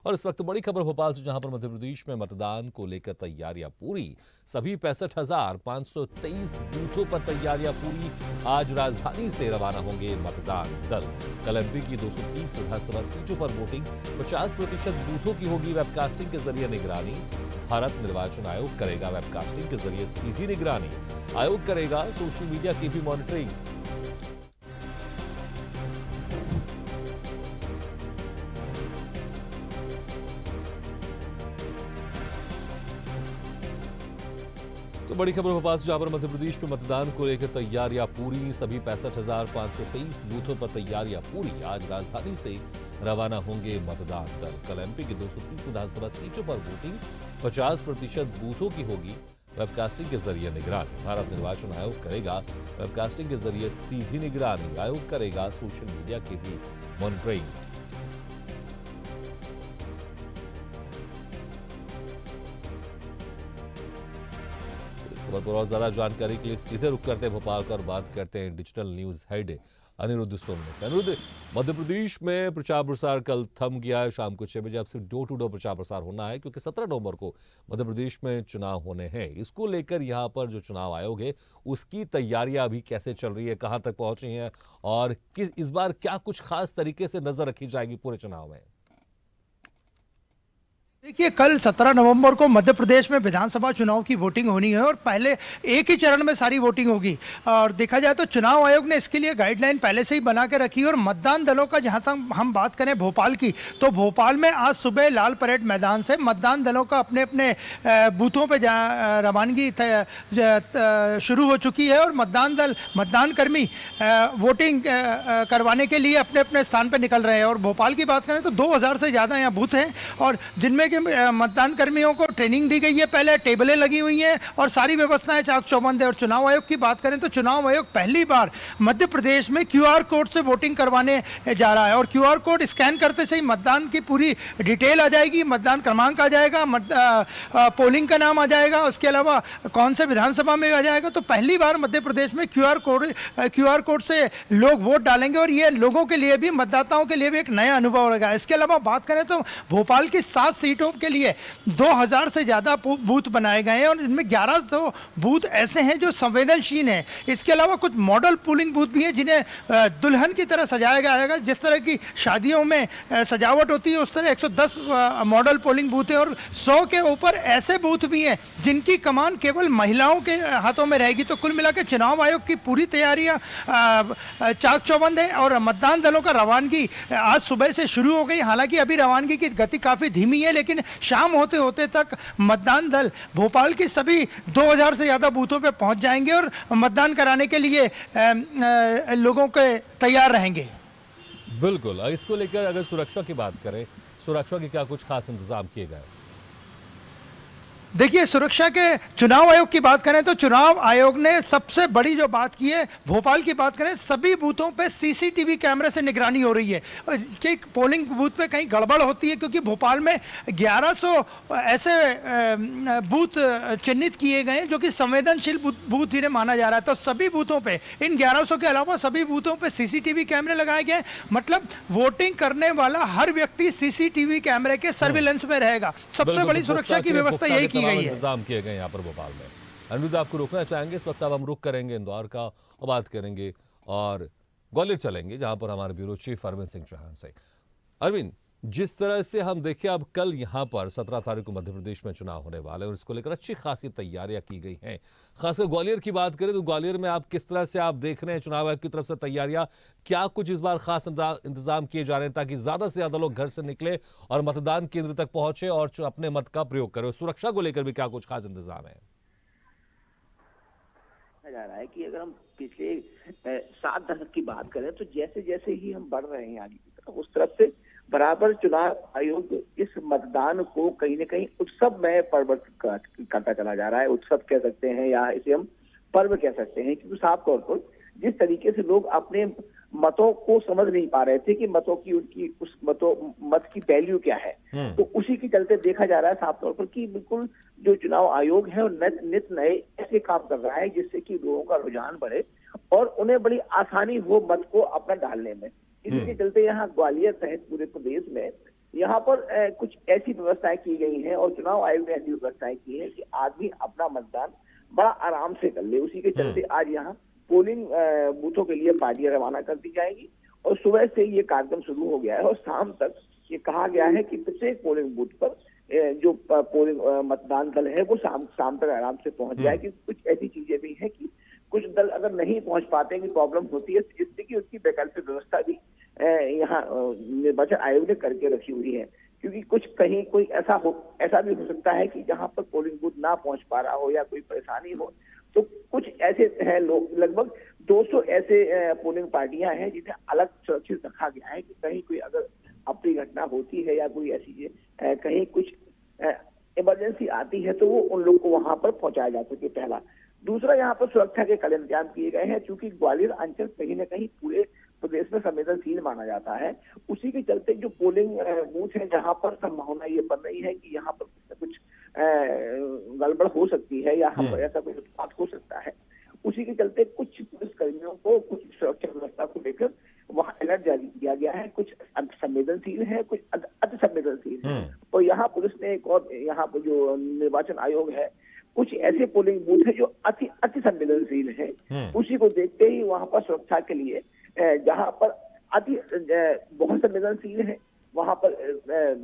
और इस वक्त बड़ी खबर भोपाल से, जहां पर मध्य प्रदेश में मतदान को लेकर तैयारियां पूरी। सभी 65,523 बूथों पर तैयारियां पूरी। आज राजधानी से रवाना होंगे मतदान दल। कल एमपी की 230 विधानसभा सीटों पर वोटिंग। 50% बूथों की होगी वेबकास्टिंग के जरिए निगरानी। भारत निर्वाचन आयोग करेगा वेबकास्टिंग के जरिए सीधी निगरानी। आयोग करेगा सोशल मीडिया की भी मॉनिटरिंग। तो बड़ी खबर भोपाल से, जहां पर मध्य प्रदेश में मतदान को लेकर तैयारियां पूरी। सभी 65,523 बूथों पर तैयारियां पूरी। आज राजधानी से रवाना होंगे मतदान दल। कल एमपी की 230 विधानसभा सीटों पर वोटिंग। 50% बूथों की होगी वेबकास्टिंग के जरिए निगरानी। भारत निर्वाचन आयोग करेगा वेबकास्टिंग के जरिए सीधी निगरानी। आयोग करेगा सोशल मीडिया की भी मॉनिटरिंग। खबर पर और ज्यादा जानकारी के लिए सीधे रुक करते हैं भोपाल का और बात करते हैं डिजिटल न्यूज हेड अनिरुद्ध सोमने से। अनिरुद्ध, मध्य प्रदेश में प्रचार प्रसार कल थम गया है। शाम को 6 बजे अब सिर्फ डोर टू डोर प्रचार प्रसार होना है, क्योंकि 17 नवंबर को मध्य प्रदेश में चुनाव होने हैं। इसको लेकर यहाँ पर जो चुनाव आयोग है उसकी तैयारियां अभी कैसे चल रही है, कहां तक पहुंची हैं, और इस बार क्या कुछ खास तरीके से नजर रखी जाएगी पूरे चुनाव में? देखिए, कल 17 नवंबर को मध्य प्रदेश में विधानसभा चुनाव की वोटिंग होनी है और पहले एक ही चरण में सारी वोटिंग होगी। और देखा जाए तो चुनाव आयोग ने इसके लिए गाइडलाइन पहले से ही बना के रखी है। और मतदान दलों का जहां तक हम बात करें भोपाल की, तो भोपाल में आज सुबह लाल परेड मैदान से मतदान दलों का अपने अपने बूथों पर रवानगी शुरू हो चुकी है। और मतदान कर्मी वोटिंग करवाने के लिए अपने अपने स्थान पर निकल रहे हैं। और भोपाल की बात करें तो 2000 से ज़्यादा यहाँ बूथ हैं, और जिनमें कि मतदान कर्मियों को ट्रेनिंग दी गई है। पहले टेबलें लगी हुई हैं और सारी व्यवस्थाएं चाक चौबंद है। और चुनाव आयोग की बात करें तो चुनाव आयोग पहली बार मध्य प्रदेश में क्यूआर कोड से वोटिंग करवाने जा रहा है। और क्यूआर कोड स्कैन करते से ही मतदान की पूरी डिटेल आ जाएगी, मतदान क्रमांक आ जाएगा, पोलिंग का नाम आ जाएगा, उसके अलावा कौन से विधानसभा में आ जाएगा। तो पहली बार मध्य प्रदेश में क्यूआर कोड से लोग वोट डालेंगे, और ये लोगों के लिए भी, मतदाताओं के लिए भी एक नया अनुभव रहेगा। इसके अलावा बात करें तो भोपाल की 7 सीटों के लिए 2000 से ज्यादा बूथ बनाए गए हैं, और इनमें 1100 बूथ ऐसे हैं जो संवेदनशील हैं। इसके अलावा कुछ मॉडल पोलिंग बूथ भी हैं जिन्हें दुल्हन की तरह सजाया जाएगा। जिस तरह की शादियों में सजावट होती है उस तरह 110 मॉडल पोलिंग बूथ हैं। और 100 के ऊपर ऐसे बूथ भी हैं जिनकी कमान केवल महिलाओं के हाथों में रहेगी। तो कुल मिलाकर चुनाव आयोग की पूरी तैयारियां चाक चौबंद है। और मतदान दलों का रवानगी आज सुबह से शुरू हो गई। हालांकि अभी रवानगी की गति काफी धीमी है, लेकिन शाम होते होते तक मतदान दल भोपाल की सभी 2000 से ज्यादा बूथों पे पहुंच जाएंगे और मतदान कराने के लिए लोगों के तैयार रहेंगे। बिल्कुल। इसको लेकर अगर सुरक्षा की बात करें, सुरक्षा के क्या कुछ खास इंतजाम किए गए? देखिए, सुरक्षा के चुनाव आयोग की बात करें तो चुनाव आयोग ने सबसे बड़ी जो बात की है, भोपाल की बात करें, सभी बूथों पे सीसीटीवी कैमरे से निगरानी हो रही है कि पोलिंग बूथ पे कहीं गड़बड़ होती है, क्योंकि भोपाल में 1100 ऐसे बूथ चिन्हित किए गए हैं जो कि संवेदनशील बूथ जिन्हें माना जा रहा है। तो सभी बूथों पे, इन 1100 के अलावा सभी बूथों पे सीसीटीवी कैमरे लगाए गए। मतलब वोटिंग करने वाला हर व्यक्ति सीसीटीवी कैमरे के सर्विलेंस में रहेगा। सबसे बड़ी सुरक्षा की व्यवस्था यही की गई है, इंतजाम किए गए यहाँ पर भोपाल में। अनिरुद्ध, आपको रोकना चाहेंगे इस वक्त? अब हम रुक करेंगे इंदौर का और बात करेंगे और ग्वालियर चलेंगे, जहां पर हमारे ब्यूरो चीफ अरविंद सिंह चौहान से। अरविंद, जिस तरह से हम देखें, अब कल यहाँ पर 17 तारीख को मध्य प्रदेश में चुनाव होने वाले हैं और इसको लेकर अच्छी खासी तैयारियां की गई हैं। खासकर ग्वालियर की बात करें तो ग्वालियर में आप किस तरह से आप देख रहे हैं चुनाव आयोग की तरफ से तैयारियां? क्या कुछ इस बार खास इंतजाम किए जा रहे हैं ताकि ज्यादा से ज्यादा लोग घर से निकले और मतदान केंद्र तक पहुंचे और अपने मत का प्रयोग करें? सुरक्षा को लेकर भी क्या कुछ खास इंतजाम है? जा रहा है कि अगर हम पिछले 7 दशक की बात करें तो जैसे जैसे ही हम बढ़ रहे हैं आगे की तरफ, उस तरफ से बराबर चुनाव आयोग इस मतदान को कहीं न कहीं उत्सव में परिवर्तित करता चला जा रहा है। उत्सव कह सकते हैं या इसे हम पर्व कह सकते हैं, क्योंकि साफ तौर पर जिस तरीके से लोग अपने मतों को समझ नहीं पा रहे थे कि मतों की उनकी उस मत की वैल्यू क्या है, तो उसी के चलते देखा जा रहा है साफ तौर पर कि बिल्कुल जो चुनाव आयोग है वो नित नए ऐसे काम कर रहा है जिससे कि लोगों का रुझान बढ़े और उन्हें बड़ी आसानी हो मत को अपना डालने में। इसी के चलते यहाँ ग्वालियर सहित पूरे प्रदेश में यहाँ पर कुछ ऐसी व्यवस्थाएं की गई हैं और चुनाव आयोग ने ऐसी व्यवस्थाएं की है कि आदमी अपना मतदान बड़ा आराम से कर ले। उसी के चलते आज यहाँ पोलिंग बूथों के लिए पार्टियां रवाना कर दी जाएंगी और सुबह से ये कार्यक्रम शुरू हो गया है और शाम तक ये कहा गया है कि प्रत्येक पोलिंग बूथ पर जो पोलिंग मतदान दल है वो शाम तक आराम से पहुंच जाए। कि कुछ ऐसी चीजें भी हैं कि कुछ दल अगर नहीं पहुंच पाते हैं कि प्रॉब्लम होती है, इससे कि उसकी वैकल्पिक व्यवस्था भी यहाँ निर्वाचन आयोग ने करके रखी हुई है। क्योंकि कुछ कहीं कोई ऐसा भी हो सकता है कि जहां पर पोलिंग बूथ ना पहुंच पा रहा हो या कोई परेशानी हो, तो कुछ ऐसे हैं लोग, लगभग 200 ऐसे पोलिंग पार्टियां हैं जिन्हें अलग सुरक्षित रखा गया है कि कहीं कोई अगर अपनी घटना होती है या कोई ऐसी कहीं कुछ इमरजेंसी आती है तो वो उन लोग को वहां पर पहुंचाया जा सके। पहला। दूसरा, यहाँ पर सुरक्षा के कड़े इंतजाम किए गए हैं क्योंकि ग्वालियर अंचल कहीं न कहीं पूरे प्रदेश में संवेदनशील माना जाता है। उसी के चलते जो पोलिंग बूथ है जहां पर संभावना ये बन रही है कि यहाँ पर कुछ गड़बड़ हो सकती है या यहाँ पर ऐसा कोई उत्पात हो सकता है, उसी के चलते कुछ पुलिस कर्मियों को कुछ सुरक्षा व्यवस्था को लेकर वहाँ अलर्ट जारी किया गया है। कुछ संवेदनशील है, कुछ अति संवेदनशील है। तो यहाँ पुलिस ने एक और, यहाँ पर जो निर्वाचन आयोग है, कुछ ऐसे पोलिंग बूथ है जो अति संवेदनशील है। उसी को देखते ही वहाँ पर सुरक्षा के लिए जहाँ पर बहुत संवेदनशील है वहाँ पर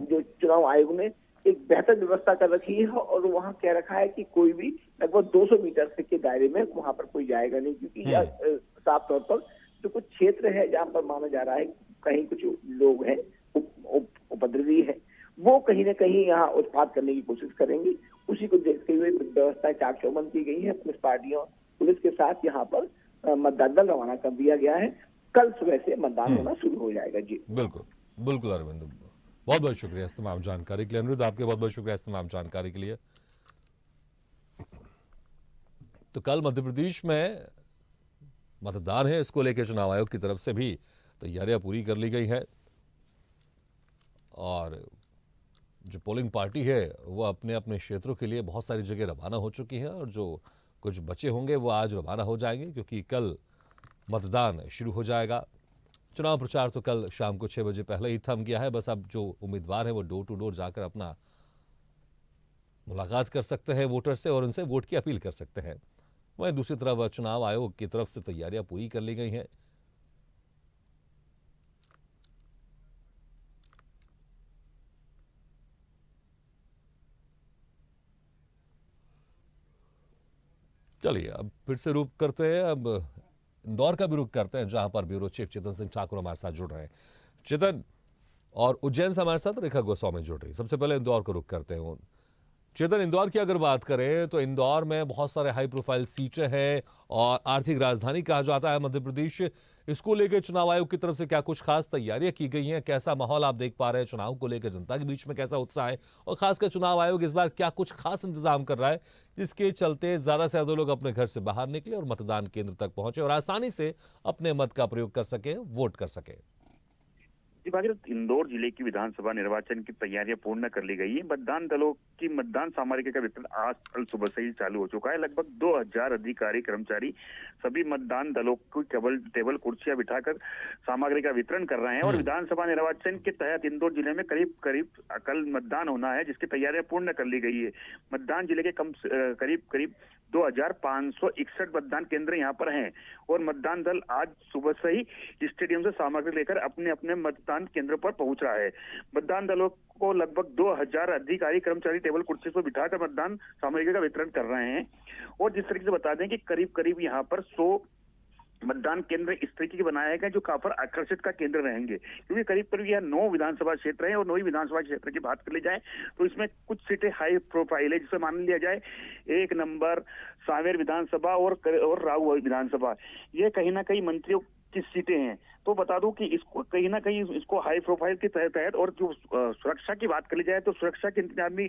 जो चुनाव आयोग ने एक बेहतर व्यवस्था कर रखी है और वहाँ कह रखा है कि कोई भी लगभग 200 मीटर के दायरे में वहाँ पर कोई जाएगा नहीं। क्योंकि यह साफ तौर पर जो कुछ क्षेत्र है जहाँ पर माना जा रहा है कहीं कुछ लोग हैं उपद्रवी है, वो कहीं न कहीं यहाँ उत्पात करने की कोशिश करेंगे। उसी को देखते हुए व्यवस्था चाक चौबंद की गई है। पुलिस के साथ यहाँ पर मतदान दल रवाना कर दिया गया है। कल सुबह से मतदान होना शुरू हो जाएगा। जी बिल्कुल बिल्कुल अरविंद, बहुत बहुत शुक्रिया इस तमाम जानकारी के लिए। अनिरुद्ध, आपके बहुत बहुत शुक्रिया इस तमाम जानकारी के लिए। तो कल मध्य प्रदेश में मतदान है, इसको लेकर चुनाव आयोग की तरफ से भी तैयारियां पूरी कर ली गई है और जो पोलिंग पार्टी है वो अपने अपने क्षेत्रों के लिए बहुत सारी जगह रवाना हो चुकी है और जो कुछ बचे होंगे वो आज रवाना हो जाएंगे क्योंकि कल मतदान शुरू हो जाएगा। चुनाव प्रचार तो कल शाम को 6 बजे पहले ही थम गया है। बस अब जो उम्मीदवार है वो डोर टू डोर जाकर अपना मुलाकात कर सकते हैं वोटर से और उनसे वोट की अपील कर सकते हैं। वहीं दूसरी तरफ चुनाव आयोग की तरफ से तैयारियां पूरी कर ली गई हैं। चलिए अब फिर से रुख करते हैं, अब इंदौर का भी रुख करते हैं जहां पर ब्यूरो चीफ चेतन सिंह ठाकुर हमारे साथ जुड़ रहे हैं। चेतन, और उज्जैन से हमारे साथ रेखा गोस्वामी जुड़ रही। सबसे पहले इंदौर को रुख करते हैं। चेतन, इंदौर की अगर बात करें तो इंदौर में बहुत सारे हाई प्रोफाइल सीटें हैं और आर्थिक राजधानी कहा जाता है मध्य प्रदेश। इसको लेकर चुनाव आयोग की तरफ से क्या कुछ खास तैयारियां की गई हैं? कैसा माहौल आप देख पा रहे हैं? चुनाव को लेकर जनता के बीच में कैसा उत्साह है और खासकर चुनाव आयोग इस बार क्या कुछ खास इंतजाम कर रहा है जिसके चलते ज्यादा से ज्यादा लोग अपने घर से बाहर निकले और मतदान केंद्र तक पहुंचे और आसानी से अपने मत का प्रयोग कर सके, वोट कर सके? जी भागीरथ, इंदौर जिले की विधानसभा निर्वाचन की तैयारियां पूर्ण कर ली गई है। मतदान दलों की मतदान सामग्री का वितरण आज कल सुबह से ही चालू हो चुका है। लगभग 2000 अधिकारी कर्मचारी सभी मतदान दलों को केवल टेबल कुर्सियां बिठाकर सामग्री का वितरण कर रहे हैं और विधानसभा निर्वाचन के तहत इंदौर जिले में करीब कल मतदान होना है जिसकी तैयारियां पूर्ण कर ली गई है। मतदान जिले के करीब 2561 मतदान केंद्र यहाँ पर हैं और मतदान दल आज सुबह से ही स्टेडियम से सामग्री लेकर अपने अपने मतदान केंद्र पर पहुंच रहा है। मतदान दलों को लगभग 2000 अधिकारी कर्मचारी टेबल कुर्सी पर बिठाकर मतदान सामग्री का वितरण कर रहे हैं और जिस तरीके से बता दें कि करीब यहाँ पर 100 मतदान केंद्र इस तरीके के बनाए गए जो काफी आकर्षित का केंद्र रहेंगे क्योंकि करीब यह 9 विधानसभा क्षेत्र है और 9 विधानसभा क्षेत्र की बात कर ली जाए तो इसमें कुछ सीटें हाई प्रोफाइल है, जिसे मान लिया जाए 1 नंबर सांवेर विधानसभा और राऊ विधानसभा, ये कहीं ना कहीं मंत्रियों की सीटें हैं। तो बता दूं कि इसको कहीं ना कहीं इसको हाई प्रोफाइल के तहत और जो सुरक्षा की बात कर ली जाए तो सुरक्षा के इंतजाम भी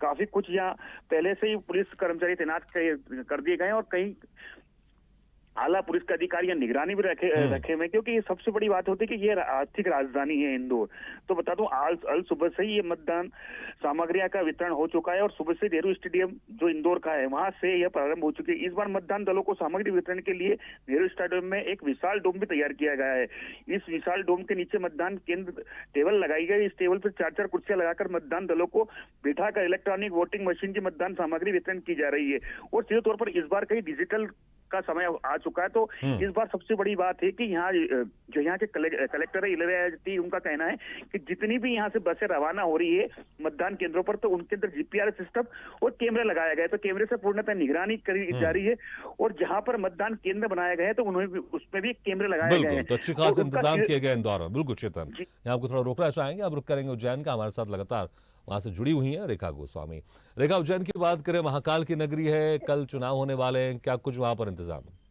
काफी कुछ यहाँ पहले से ही पुलिस कर्मचारी तैनात कर दिए गए और कहीं आला पुलिस के अधिकारी या निगरानी भी रखे हुए, क्योंकि ये सबसे बड़ी बात होती है कि ये आर्थिक राजधानी है इंदौर। तो बता दूं, आज सुबह से ही ये मतदान सामग्रियां का वितरण हो चुका है और सुबह से नेहरू स्टेडियम जो इंदौर का है वहां से यह प्रारंभ हो चुकी है। इस बार मतदान दलों को सामग्री वितरण के लिए नेहरू स्टेडियम में एक विशाल डोम भी तैयार किया गया है। इस विशाल डोम के नीचे मतदान केंद्र टेबल लगाई गई। इस टेबल पर 4-4 कुर्सियां लगाकर मतदान दलों को बिठाकर इलेक्ट्रॉनिक वोटिंग मशीन की मतदान सामग्री वितरण की जा रही है। और सीधे तौर पर इस बार कहीं डिजिटल का समय आ चुका है। तो इस बार सबसे बड़ी बात है कि यहाँ जो यहाँ के कलेक्टर है इलरिया, उनका कहना है कि जितनी भी यहाँ से बसें रवाना हो रही है मतदान केंद्रों पर, तो उनके अंदर जीपीआरएस सिस्टम और कैमरे लगाया गया है। तो कैमरे से पूर्णतः निगरानी करी जा रही है और जहां पर मतदान केंद्र बनाया गया है तो उन्होंने उसमें भी कैमरे लगाए गए हैं। बिल्कुल, तो अच्छी खास इंतजाम किए गए इंदौर में। बिल्कुल चेतन, यहाँ आपको थोड़ा रोकना चाहेंगे, अब रुक करेंगे उज्जैन का। हमारे साथ लगातार वहां से जुड़ी हुई है रेखा गोस्वामी। रेखा, उज्जैन की बात करें, महाकाल की नगरी है, कल चुनाव होने वाले हैं, क्या कुछ वहां पर इंतजाम है?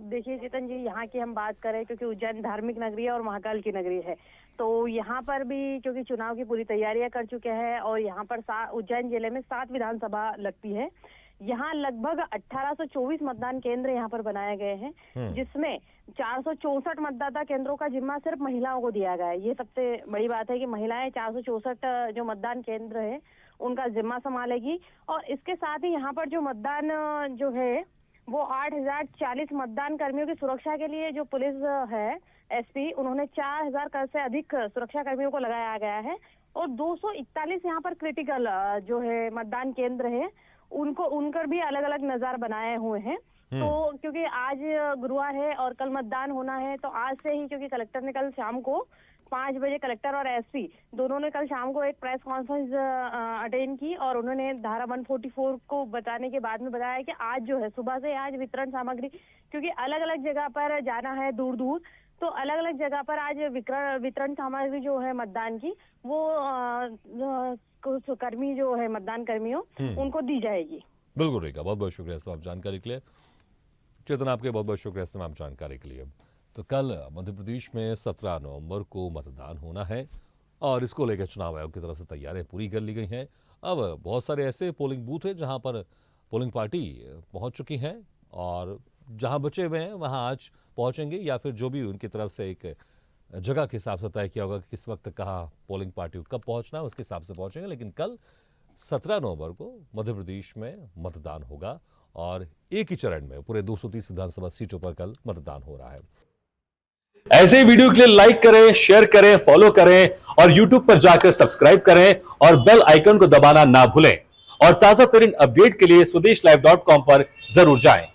देखिए चेतन जी, यहाँ की हम बात करें क्योंकि उज्जैन धार्मिक नगरी है और महाकाल की नगरी है, तो यहाँ पर भी क्योंकि चुनाव की पूरी तैयारियां कर चुके हैं और यहाँ पर उज्जैन जिले में 7 विधानसभा लगती है। यहाँ लगभग 1824 मतदान केंद्र यहाँ पर बनाए गए हैं, जिसमें 464 मतदाता केंद्रों का जिम्मा सिर्फ महिलाओं को दिया गया है। ये सबसे बड़ी बात है कि महिलाएं 464 जो मतदान केंद्र है उनका जिम्मा संभालेगी। और इसके साथ ही यहाँ पर जो मतदान जो है वो 8040 मतदान कर्मियों की सुरक्षा के लिए जो पुलिस है एसपी, उन्होंने 4000 से अधिक सुरक्षा कर्मियों को लगाया गया है। और 241 यहाँ पर क्रिटिकल जो है मतदान केंद्र है उनकर भी अलग अलग नजार बनाए हुए हैं। तो क्योंकि आज गुरुवार है और कल मतदान होना है, तो आज से ही क्योंकि कलेक्टर ने कल शाम को 5 बजे, कलेक्टर और एसपी दोनों ने कल शाम को एक प्रेस कॉन्फ्रेंस अटेंड की और उन्होंने धारा 144 को बताने के बाद में बताया कि आज जो है सुबह से आज वितरण सामग्री, क्योंकि अलग अलग जगह पर जाना है दूर दूर, तो अलग अलग जगह पर आज वितरण सामग्री जो है मतदान की वो कर्मी जो है मतदान कर्मियों उनको दी जाएगी। बिल्कुल रेखा, बहुत बहुत शुक्रिया इस तमाम जानकारी के लिए। चेतन, आपके बहुत बहुत शुक्रिया इस तमाम जानकारी के लिए। तो कल मध्य प्रदेश में 17 नवंबर को मतदान होना है और इसको लेकर चुनाव आयोग की तरफ से तैयारियां पूरी कर ली गई हैं। अब बहुत सारे ऐसे पोलिंग बूथ हैं जहां पर पोलिंग पार्टी पहुंच चुकी हैं और जहां बचे हुए हैं वहां आज पहुंचेंगे, या फिर जो भी उनकी तरफ से एक जगह के हिसाब से तय किया होगा कि किस वक्त कहाँ पोलिंग पार्टी को कब पहुंचना है, उसके हिसाब से पहुंचेंगे। लेकिन कल 17 नवंबर को मध्य प्रदेश में मतदान होगा और एक ही चरण में पूरे 230 विधानसभा सीटों पर कल मतदान हो रहा है। ऐसे ही वीडियो के लिए लाइक करें, शेयर करें, फॉलो करें और YouTube पर जाकर सब्सक्राइब करें और बेल आइकन को दबाना ना भूलें। और ताजा तरीन अपडेट के लिए swedeshlive.com पर जरूर जाएं।